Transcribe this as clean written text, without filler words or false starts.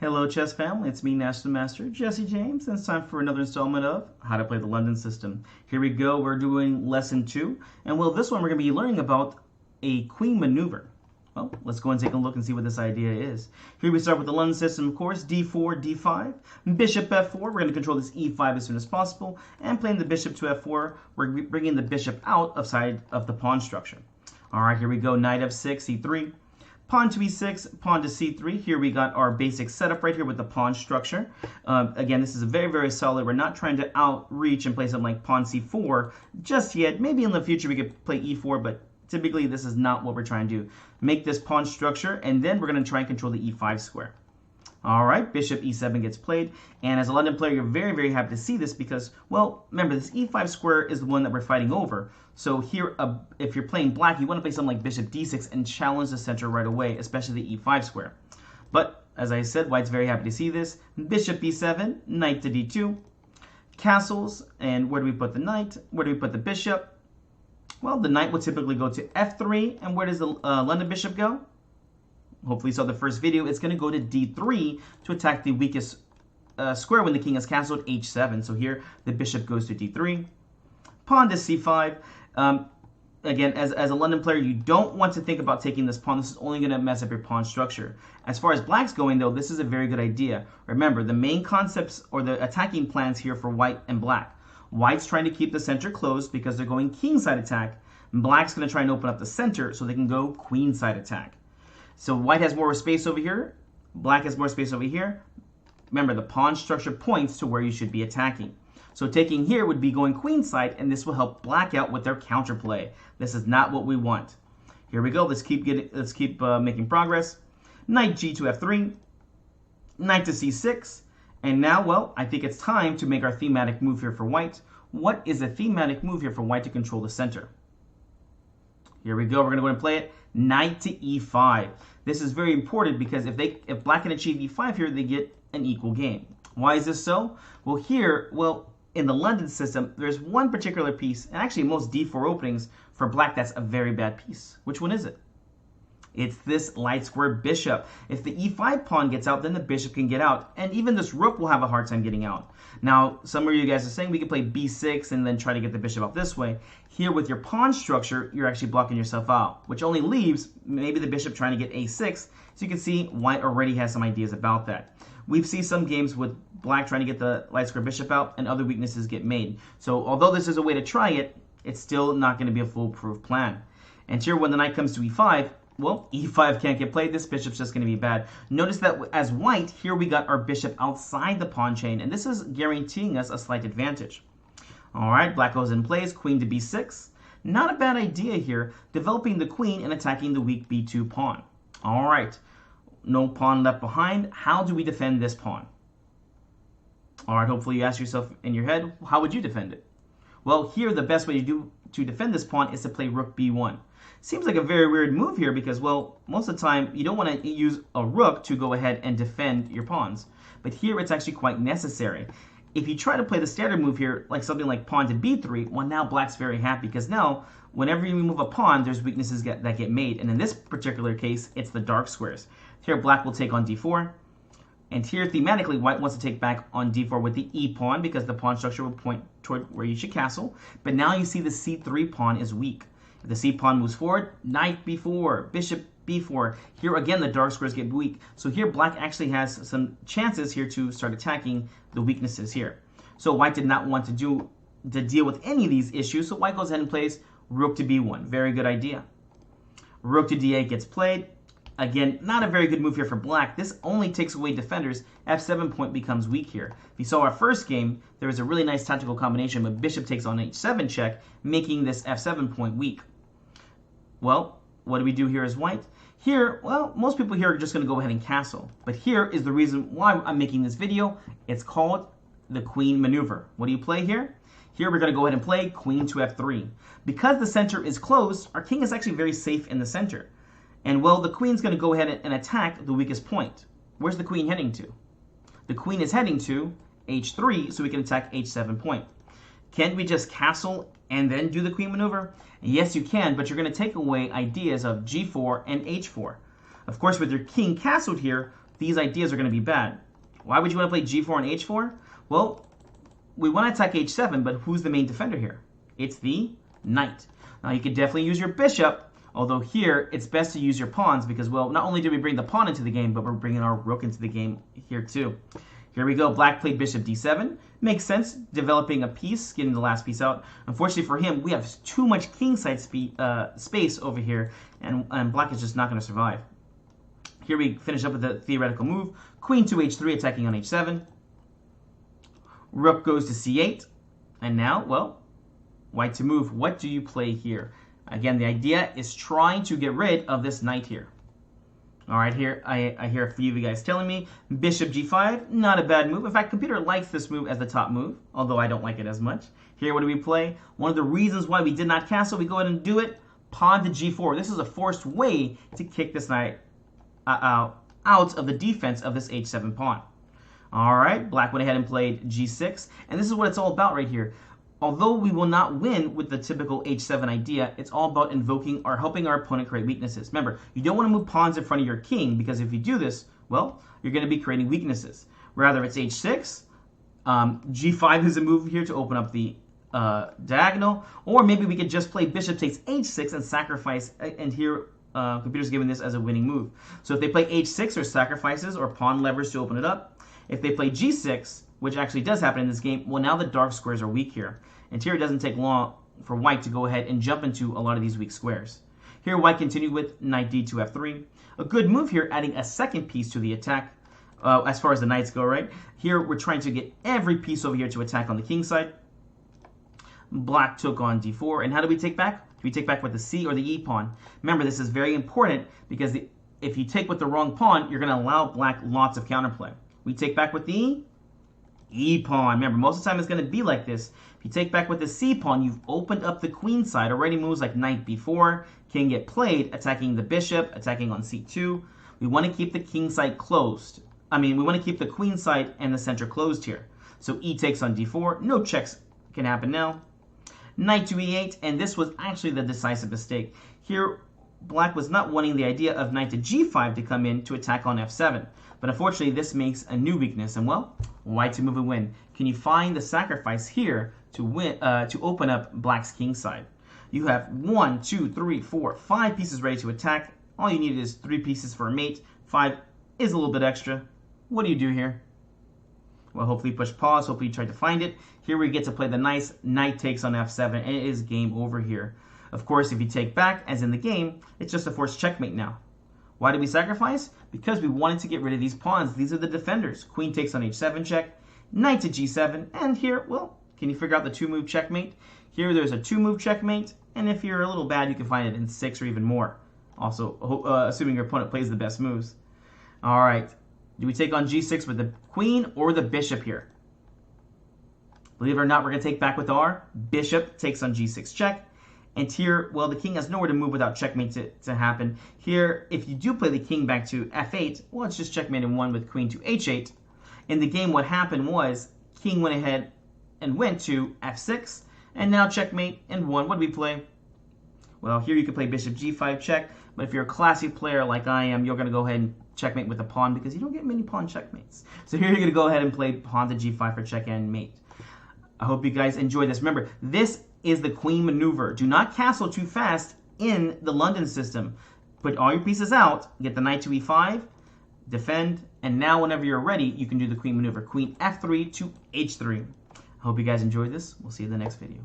Hello chess family, it's me National Master Jesse James and it's time for another installment of How to Play the London System. Here we go, we're doing lesson 2 and this one we're going to be learning about a queen maneuver. Well, let's go and take a look and see what this idea is. Here we start with the London system, of course, d4, d5, bishop f4. We're going to control this e5 as soon as possible, and playing the bishop to f4, we're bringing the bishop out of side of the pawn structure. All right, here we go, knight f6, e3. Pawn to e6, pawn to c3. Here we got our basic setup right here with the pawn structure. Again, this is very, very solid. We're not trying to outreach and play something like pawn c4 just yet. Maybe in the future we could play e4, but typically this is not what we're trying to do. Make this pawn structure, and then we're going to try and control the e5 square. All right, bishop e7 gets played, and as a London player, you're very, very happy to see this because, well, remember, this e5 square is the one that we're fighting over. So here, if you're playing black, you want to play something like bishop d6 and challenge the center right away, especially the e5 square. But, as I said, white's very happy to see this. Bishop b7, knight to d2, castles, and where do we put the knight? Where do we put the bishop? Well, the knight will typically go to f3, and where does the London bishop go? Hopefully you saw the first video. It's going to go to d3 to attack the weakest square when the king is castled, h7. So here the bishop goes to d3. Pawn to c5. Again, as a London player, you don't want to think about taking this pawn. This is only going to mess up your pawn structure. As far as black's going, though, this is a very good idea. Remember, the main concepts or the attacking plans here for white and black. White's trying to keep the center closed because they're going kingside attack. Black's going to try and open up the center so they can go queenside attack. So white has more space over here. Black has more space over here. Remember, the pawn structure points to where you should be attacking. So taking here would be going queenside, and this will help black out with their counterplay. This is not what we want. Here we go. Let's keep making progress. Knight g to f3. Knight to c6. And now, well, I think it's time to make our thematic move here for white. What is a thematic move here for white to control the center? Here we go. We're going to go and play it. Knight to e5. This is very important because if black can achieve e5 here, they get an equal game. Why is this so? Well, here, in the London system, there's one particular piece, and actually most d4 openings for black that's a very bad piece. Which one is it? It's this light square bishop. If the e5 pawn gets out, then the bishop can get out, and even this rook will have a hard time getting out. Now, some of you guys are saying we can play b6 and then try to get the bishop out this way. Here with your pawn structure, you're actually blocking yourself out, which only leaves maybe the bishop trying to get a6. So you can see white already has some ideas about that. We've seen some games with black trying to get the light square bishop out and other weaknesses get made. So although this is a way to try it, it's still not going to be a foolproof plan. And here when the knight comes to e5, well, e5 can't get played. This bishop's just going to be bad. Notice that as white, here we got our bishop outside the pawn chain, and this is guaranteeing us a slight advantage. All right, black goes in plays, queen to b6. Not a bad idea here, developing the queen and attacking the weak b2 pawn. All right, no pawn left behind. How do we defend this pawn? All right, hopefully you ask yourself in your head, how would you defend it? Well, here the best way to defend this pawn is to play rook b1. Seems like a very weird move here because, well, most of the time you don't want to use a rook to go ahead and defend your pawns. But here it's actually quite necessary. If you try to play the standard move here, like something like pawn to b3, well, now black's very happy because now whenever you move a pawn, there's weaknesses that get made. And in this particular case, it's the dark squares. Here black will take on d4. And here, thematically, white wants to take back on d4 with the e pawn because the pawn structure will point toward where you should castle. But now you see the c3 pawn is weak. If the c pawn moves forward, knight b4, bishop b4. Here again, the dark squares get weak. So here, black actually has some chances here to start attacking the weaknesses here. So white did not want to deal with any of these issues. So white goes ahead and plays rook to b1. Very good idea. Rook to d8 gets played. Again, not a very good move here for black. This only takes away defenders. f7 point becomes weak here. If you saw our first game, there was a really nice tactical combination, but bishop takes on h7 check, making this f7 point weak. Well, what do we do here as white? Here, well, most people here are just going to go ahead and castle. But here is the reason why I'm making this video. It's called the queen maneuver. What do you play here? Here we're going to go ahead and play queen to f3. Because the center is closed, our king is actually very safe in the center. And, well, the queen's going to go ahead and attack the weakest point. Where's the queen heading to? The queen is heading to h3, so we can attack h7 point. Can't we just castle and then do the queen maneuver? Yes, you can, but you're going to take away ideas of g4 and h4. Of course, with your king castled here, these ideas are going to be bad. Why would you want to play g4 and h4? Well, we want to attack h7, but who's the main defender here? It's the knight. Now, you could definitely use your bishop, although here it's best to use your pawns because, well, not only did we bring the pawn into the game, but we're bringing our rook into the game here too. Here we go. Black played bishop d7. Makes sense, developing a piece, getting the last piece out. Unfortunately for him, we have too much kingside space over here, and black is just not going to survive. Here we finish up with the theoretical move. Queen to h3, attacking on h7. Rook goes to c8. And now, well, white to move. What do you play here? Again, the idea is trying to get rid of this knight here. All right, here I hear a few of you guys telling me bishop g5, not a bad move. In fact, computer likes this move as the top move, although I don't like it as much. Here, what do we play? One of the reasons why we did not castle, we go ahead and do it. Pawn to g4. This is a forced way to kick this knight out of the defense of this h7 pawn. All right, black went ahead and played g6, and this is what it's all about right here. Although we will not win with the typical h7 idea, it's all about invoking or helping our opponent create weaknesses. Remember, you don't want to move pawns in front of your king, because if you do this, well, you're going to be creating weaknesses. Rather, it's h6, g5 is a move here to open up the diagonal, or maybe we could just play bishop takes h6 and sacrifice, and here computer's giving this as a winning move. So if they play h6 or sacrifices or pawn levers to open it up, if they play g6, which actually does happen in this game, well, now the dark squares are weak here. And here it doesn't take long for white to go ahead and jump into a lot of these weak squares. Here white continued with knight d to f3. A good move here, adding a second piece to the attack as far as the knights go, right? Here we're trying to get every piece over here to attack on the king side. Black took on d4. And how do we take back? We take back with the c or the e pawn. Remember, this is very important because if you take with the wrong pawn, you're going to allow black lots of counterplay. We take back with the e pawn. Remember, most of the time it's going to be like this. If you take back with the c pawn, you've opened up the queen side. Already moves like knight b4 can get played, attacking the bishop, attacking on c2. We want to keep the king side closed. We want to keep the queen side and the center closed here. So e takes on d4. No checks can happen now. Knight to e8, and this was actually the decisive mistake. Here, black was not wanting the idea of knight to g5 to come in to attack on f7. But unfortunately, this makes a new weakness, and well, white to move and win. Can you find the sacrifice here to win, to open up black's king side? You have 1, 2, 3, 4, 5 pieces ready to attack. All you need is 3 pieces for a mate. 5 is a little bit extra. What do you do here? Well, hopefully you push pause. Hopefully you try to find it. Here we get to play the nice knight takes on f7, and it is game over here. Of course, if you take back, as in the game, it's just a forced checkmate now. Why did we sacrifice? Because we wanted to get rid of these pawns. These are the defenders. Queen takes on h7 check, knight to g7, and here, well, can you figure out the 2-move checkmate? Here there's a 2-move checkmate, and if you're a little bad, you can find it in 6 or even more. Also, assuming your opponent plays the best moves. All right, do we take on g6 with the queen or the bishop here? Believe it or not, we're going to take back with our bishop takes on g6 check. And here, well, the king has nowhere to move without checkmate to happen. Here, if you do play the king back to f8, well, it's just checkmate in 1 with queen to h8. In the game, what happened was king went ahead and went to f6, and now checkmate in 1. What do we play? Well, here you can play bishop g5 check, but if you're a classy player like I am, you're going to go ahead and checkmate with a pawn because you don't get many pawn checkmates. So here you're going to go ahead and play pawn to g5 for check and mate. I hope you guys enjoyed this. Remember, this is the queen maneuver. Do not castle too fast in the London system. Put all your pieces out, get the knight to e5, defend, and now whenever you're ready, you can do the queen maneuver. Queen f3 to h3. I hope you guys enjoyed this. We'll see you in the next video.